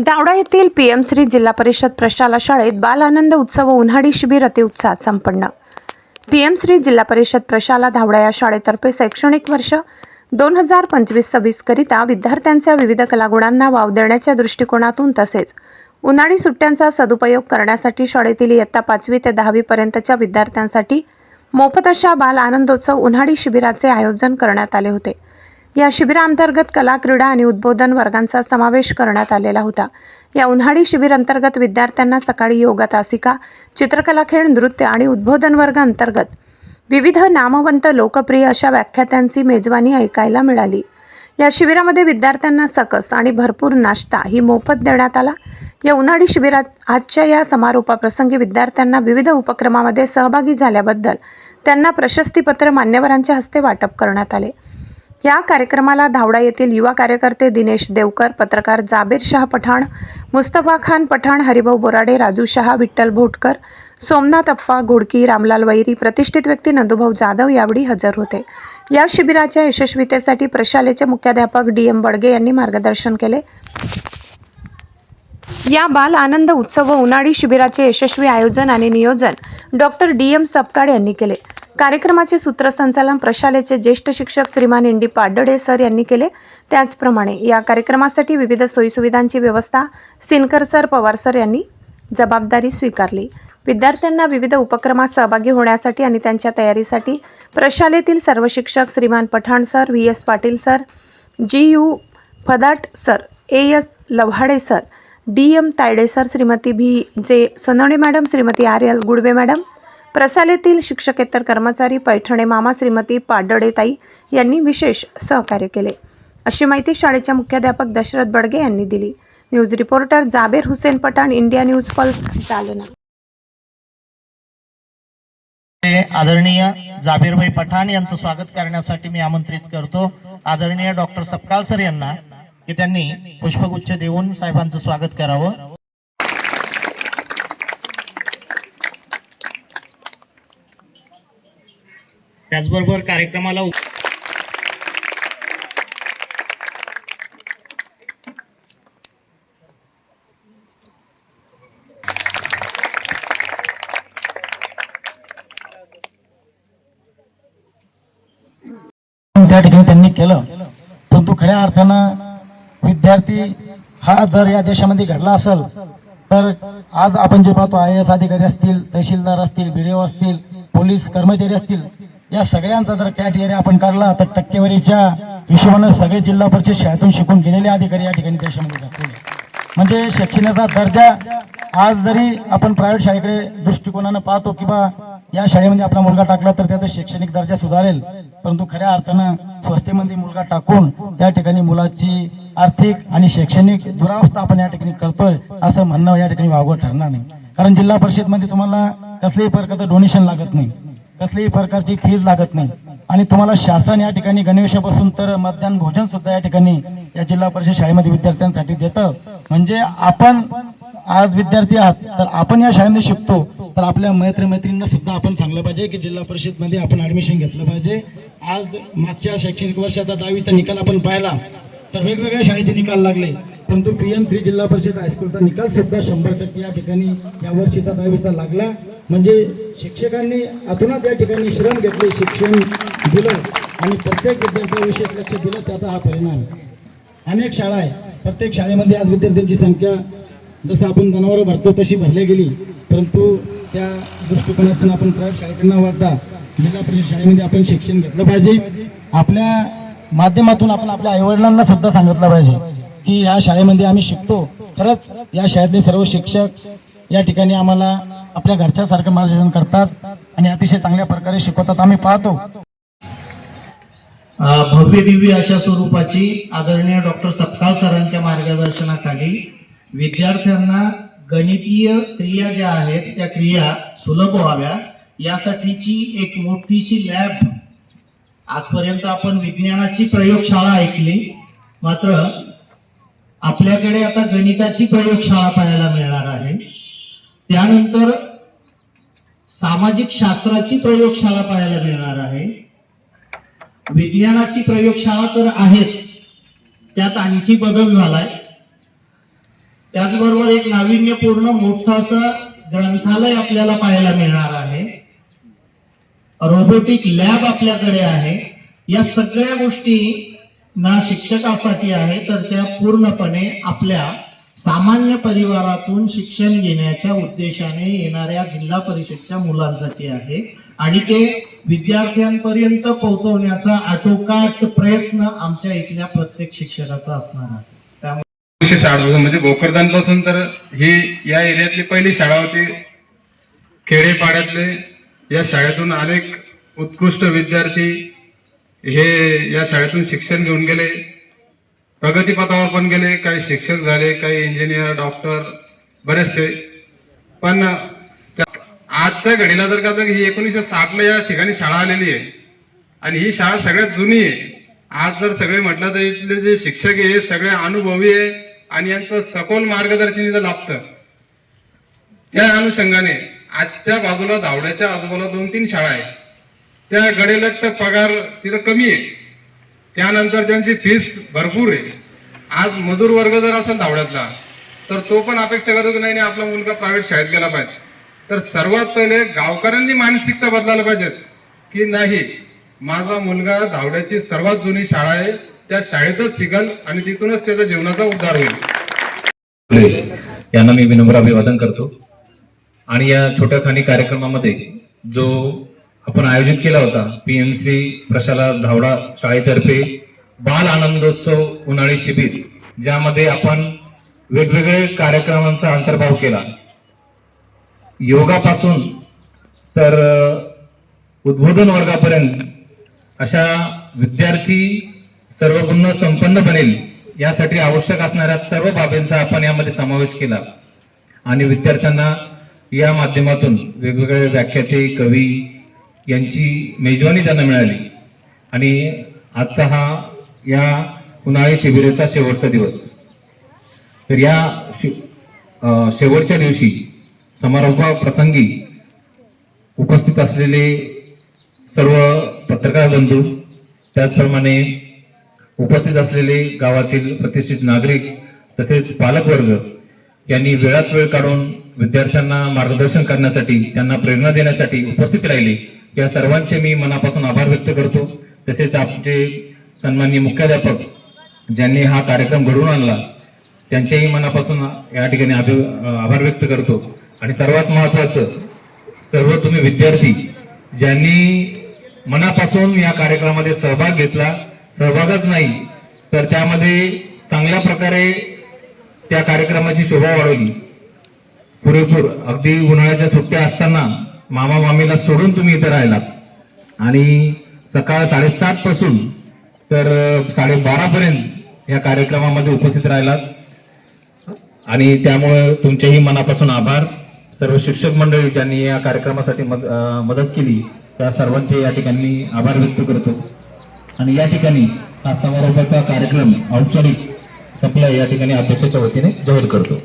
दावडा येथील पीएम श्री जिल्हा परिषद प्रशाला शाळेत बाल आनंद उत्सव व उन्हाळी शिबिर अतिउत्साहात संपन्न। पीएम श्री जिल्हा परिषद प्रशाला धावडा या शाळेतर्फे शैक्षणिक वर्ष 2025-26 करिता विद्यार्थ्यांच्या विविध कलागुणांना वाव देण्याच्या दृष्टिकोनातून तसेच उन्हाळी सुट्ट्यांचा सदुपयोग करण्यासाठी शाळेतील इयत्ता 5वी ते 10वी पर्यंतच्या विद्यार्थ्यांसाठी मोफत अशा बाल आनंदोत्सव उन्हाळी शिबिराचे आयोजन करण्यात आले होते। या शिबिरांतर्गत कला, क्रीडा आणि उद्बोधन वर्गांचा समावेश करण्यात आलेला होता। या उन्हाळी शिबिर अंतर्गत विद्यार्थ्यांना सकाळी योगा तासिका, चित्रकला खेळ, नृत्य आणि उद्बोधन वर्ग अंतर्गत विविध नामवंत लोकप्रिय अशा व्याख्यात्यांची मेजवानी ऐकायला मिळाली। या शिबिरामध्ये विद्यार्थ्यांना सकस आणि भरपूर नाश्ता ही मोफत देण्यात आला। या उन्हाळी शिबिरात आजच्या या समारोपाप्रसंगी विद्यार्थ्यांना विविध उपक्रमामध्ये सहभागी झाल्याबद्दल त्यांना प्रशस्तीपत्र मान्यवरांच्या हस्ते वाटप करण्यात आले। या कार्यक्रमाला धावडा येथील युवा कार्यकर्ते दिनेश देवकर, पत्रकार जाबीर शाह पठाण, मुस्तफा खान पठाण, हरिभाऊ बोराडे, राजू शहा, विठ्ठल भोटकर, सोमनाथ अप्पा घोडकी, रामलाल वैरी, प्रतिष्ठित व्यक्ती नंदुभाऊ जाधव यावेळी हजर होते। या शिबिराच्या यशस्वीतेसाठी प्रशालेचे मुख्याध्यापक DM बडगे यांनी मार्गदर्शन केले। या बाल आनंद उत्सव व उन्हाळी शिबिराचे यशस्वी आयोजन आणि नियोजन डॉक्टर DM सपकाळ यांनी केले। कार्यक्रमाचे सूत्रसंचालन प्रशालेचे ज्येष्ठ शिक्षक श्रीमान इंडी पाडडे सर यांनी केले। त्याचप्रमाणे या कार्यक्रमासाठी विविध सोयीसुविधांची व्यवस्था सिनकर सर, पवार सर यांनी जबाबदारी स्वीकारली। विद्यार्थ्यांना विविध उपक्रमात सहभागी होण्यासाठी आणि त्यांच्या तयारीसाठी प्रशालेतील सर्व शिक्षक Shriman Pathan sir, VS Patil sir, GU Phadat sir, AS Lavhade sir, DM Tayde sir, Shrimati VJ Sonawane madam, Shrimati RL Gudwe madam, प्रशालेतील शिक्षकेतर कर्मचारी, पैठणे मामा, श्रीमती पाडडेताई यांनी विशेष सहकार्य केले, अशी माहिती शाळेच्या मुख्याध्यापक दशरथ बडगे यांनी दिली। News reporter Jabir Hussain Pathan, India news pulse, Jalna. आदरणीय जाबीरभाई पठाण यांचं स्वागत करण्यासाठी मी आमंत्रित करतो आदरणीय डॉक्टर सपकाळ सर यांना की त्यांनी पुष्पगुच्छ देऊन साहेबांचं स्वागत करावं। त्याचबरोबर कार्यक्रमाला त्या ठिकाणी त्यांनी केलं, परंतु खऱ्या अर्थानं विद्यार्थी हा जर या देशामध्ये घडला असेल तर आज आपण जे पाहतो IAS अधिकारी असतील, तहसीलदार असतील, BDO असतील, पोलीस कर्मचारी असतील, या सगळ्यांचा जर कॅटेगरी आपण काढला तर टक्केवारीच्या हिशोबाने सगळे जिल्हा परिषद शाळेतून शिकून गेलेले अधिकारी या ठिकाणी देशामध्ये जातील। म्हणजे शिक्षणाचा दर्जा आज जरी आपण प्रायव्हेट शाळेकडे दृष्टिकोनानं पाहतो की बा या शाळेमध्ये आपला मुलगा टाकला तर त्याचा शैक्षणिक दर्जा सुधारेल, परंतु खऱ्या अर्थानं स्वस्तेमध्ये मुलगा टाकून या ठिकाणी मुलाची आर्थिक आणि शैक्षणिक दुरावस्था आपण या ठिकाणी करतोय असं म्हणणं या ठिकाणी वावगं ठरणार नाही। कारण जिल्हा परिषदमध्ये तुम्हाला कसल्याही प्रकारचं डोनेशन लागत नाही, कसल्याही प्रकारची फीज लागत नाही आणि तुम्हाला शासन या ठिकाणी गणवेशापासून तर मध्यान्ह भोजन सुद्धा या ठिकाणी या जिल्हा परिषद शाळेमध्ये विद्यार्थ्यांसाठी देतं। म्हणजे आपण आज विद्यार्थी आहात तर आपण या शाळेमध्ये शिकतो तर आपल्या मैत्रिणींना सुद्धा आपण सांगलं पाहिजे की जिल्हा परिषदमध्ये आपण ऍडमिशन घेतलं पाहिजे। आज मागच्या शैक्षणिक वर्षाचा 10वीचा निकाल आपण पाहिला तर वेगवेगळ्या शाळेचे निकाल लागले, परंतु PM श्री जिल्हा परिषद हायस्कूलचा निकाल सुद्धा 100% या ठिकाणी या वर्षीचा 10वीचा लागला। म्हणजे शिक्षकांनी अतुनात या ठिकाणी श्रम घेतले, शिक्षण दिलं आणि प्रत्येक विद्यार्थ्यावर विशेष लक्ष दिलं, त्याचा हा परिणाम। अनेक शाळा आहे, प्रत्येक शाळेमध्ये आज विद्यार्थ्यांची संख्या जसं आपण जनावरं भरतो तशी भरली गेली, परंतु त्या दृष्टिकोनातून आपण प्रायव्हेट शाळेकडे न वळता जिल्हा परिषद शाळेमध्ये आपण शिक्षण घेतलं पाहिजे। आपल्या माध्यमातून आपण आपल्या आईवडिलांना सुद्धा सांगितलं पाहिजे की या शाळेमध्ये आम्ही शिकतो, खरंच या शाळेतले सर्व शिक्षक या ठिकाणी आम्हाला आपल्या घरच्यासारखं मार्गदर्शन करतात आणि अतिशय चांगल्या प्रकारे शिकवतात, आम्ही पाहतो। भव्य दिव्य अशा स्वरूपाची आदरणीय डॉक्टर सपकाळ सरांच्या मार्गदर्शनाखाली विद्यार्थ्यांना गणितीय क्रिया ज्या आहेत त्या क्रिया सुलभ व्हाव्या यासाठीची एक मोठीशी लॅब। आजपर्यंत आपण विज्ञानाची प्रयोगशाळा ऐकली, मात्र आपल्याकडे आता गणिताची प्रयोगशाळा पाहायला मिळणार आहे। त्यानंतर सामाजिक शास्त्राची प्रयोगशाळा पाहायला मिळणार आहे। विज्ञानाची प्रयोगशाळा तर आहेच, त्यात आणखी बदल झालाय। त्याचबरोबर एक नाविन्यपूर्ण मोठंसं ग्रंथालय आपल्याला पाहायला मिळणार आहे. रोबोटिक लॅब आपल्याकडे आहे. या सगळ्या गोष्टी ना शिक्षकासाठी आहे तर त्या पूर्णपणे आपल्या सामान्य परिवारातून शिक्षण घेण्याच्या उद्देशाने येणाऱ्या जिल्हा परिषदच्या मुलांसाठी आहे आणि ते विद्यार्थ्यांपर्यंत पोहोचवण्याचा आटोकाट प्रयत्न आमच्या इथल्या प्रत्येक शिक्षकाचा असणार आहे. त्यामुळे शाळा म्हणजे भोकरदान पासून तर ही या एरियातली पहिली शाळा होती. खेडेपाड्यातले या शाळेतून अनेक उत्कृष्ट विद्यार्थी हे या शाळेतून शिक्षण घेऊन गेले, प्रगतीपथावर पण गेले. काही शिक्षक झाले, काही इंजिनियर, डॉक्टर, बरेचसे. पण आजच्या घडीला जर का ही 1960ला या ठिकाणी शाळा आलेली आहे आणि ही शाळा सगळ्यात जुनी आहे. आज जर सगळे म्हटलं तर इथले जे शिक्षक आहे सगळे अनुभवी आहे आणि यांचं सखोल मार्गदर्शन इथं लाभतं. त्या अनुषंगाने आजच्या बाजूला धावड्याच्या आजूबाजूला 2-3 शाळा आहे. त्या गडेलट पगार तिथं कमी आहे, त्यानंतर त्यांची फीस भरपूर आहे. आज मजूर वर्ग जर असेल धावड्यातला तर तो पण अपेक्षा करतो की नाही आपला मुलगा प्रायव्हेट शाळेत गेला पाहिजे. तर सर्वात पहिले गावकऱ्यांनी मानसिकता बदलायला पाहिजे की नाही, माझा मुलगा धावड्याची सर्वात जुनी शाळा आहे, त्या शाळेतच शिकल आणि तिथूनच त्याच्या जीवनाचा उद्धार होईल. यांना मी विनम्र अभिवादन करतो. आणि या छोट्याखानी कार्यक्रमामध्ये जो आपण आयोजित केला होता पीएमसी प्रशाला धावडा शाळेतर्फे बाल आनंदोत्सव उन्हाळी शिबिर, ज्यामध्ये आपण वेगवेगळे कार्यक्रमांचा अंतर्भाव केला. योगापासून तर उद्बोधन वर्गापर्यंत अशा विद्यार्थी सर्व गुण संपन्न बनेल यासाठी आवश्यक असणाऱ्या सर्व बाबींचा आपण यामध्ये समावेश केला. आणि विद्यार्थ्यांना या माध्यमातून वेगवेगळे व्याख्याते, कवी यांची मेजवानी त्यांना मिळाली. आणि आजचा हा या उन्हाळी शिबिराचा शेवटचा दिवस. तर या शेवटच्या दिवशी समारोप प्रसंगी उपस्थित असलेले सर्व पत्रकार बंधू, त्याचप्रमाणे उपस्थित असलेले गावातील प्रतिष्ठित नागरिक तसेच पालकवर्ग यांनी वेळात वेळ काढून विद्यार्थ्यांना मार्गदर्शन करण्यासाठी, त्यांना प्रेरणा देण्यासाठी उपस्थित राहिले. या सर्वांचे मी मनापासून आभार व्यक्त करतो. तसेच आमचे सन्माननीय मुख्याध्यापक ज्यांनी हा कार्यक्रम घडवून आणला त्यांच्याही मनापासून या ठिकाणी आभार व्यक्त करतो. आणि सर्वात महत्वाचं, सर्व तुम्ही विद्यार्थी ज्यांनी मनापासून या कार्यक्रमामध्ये सहभाग घेतला, सहभागच नाही तर त्यामध्ये चांगल्या प्रकारे त्या कार्यक्रमाची शोभा वाढवली. पुरेपूर अगदी उन्हाळ्याच्या सुट्ट्या असताना मामा मामीला सोडून तुम्ही इथे राहिलात आणि सकाळ 7:30 पासून तर 12:30 पर्यंत या कार्यक्रमामध्ये उपस्थित राहिलात. आणि त्यामुळे तुमचेही मनापासून आभार. सर्व शिक्षक मंडळी ज्यांनी या कार्यक्रमासाठी मदत केली त्या सर्वांचे या ठिकाणी आभार व्यक्त करतो. आणि या ठिकाणी हा समारोपाचा कार्यक्रम औपचारिक संपला या ठिकाणी अध्यक्षाच्या वतीने जाहीर करतो.